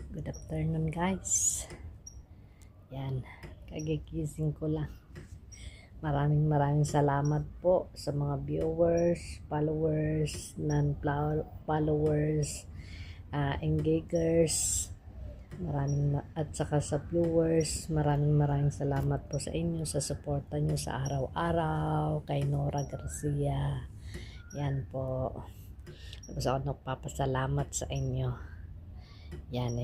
Good afternoon guys. Yan, kagigising ko lang. Maraming salamat po sa mga viewers, followers, non-followers, engagers. At saka sa viewers, maraming salamat po sa inyo sa suporta nyo sa araw-araw kay Nora Garcia. Yan po. Tapos ako nagpapasalamat sa inyo. Yan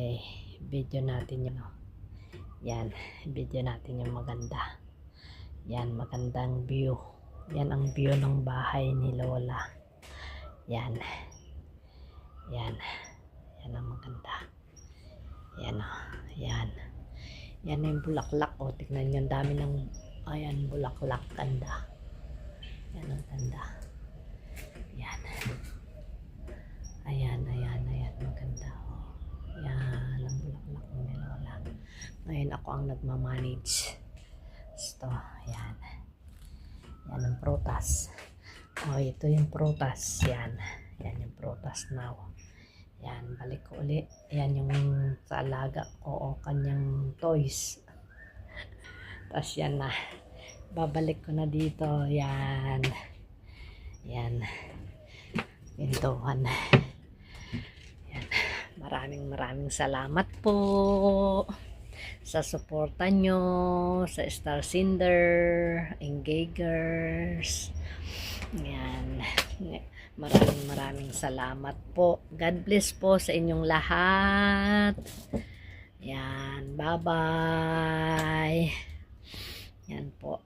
video natin yun. Yan, video natin yung maganda. Yan, magandang view. Yan ang view ng bahay ni Lola. Yan. Yan. Yan ang maganda. Yan o. Yan. Yan yung bulaklak o. Tignan nyo, ang dami ng ayan, bulaklak. Ganda. Yan ang ganda. Yan. Ayan. Maganda o. Yan ang bulaklak ni Lola. Ngayon ako ang nagmamanage. Ito. Yan. Yan ang prutas. O, ito yung prutas. Yan. Yan yung prutas now. Yan, balik ko ulit. Yan yung sa alaga ko o kanyang toys. Tapos yan na. Babalik ko na dito. Yan. Yan. Pintuhan. Yan. Maraming salamat po sa suporta nyo, sa Star Cinder, Engagers. Yan. Maraming salamat po. God bless po sa inyong lahat. Yan. Bye-bye. Yan po.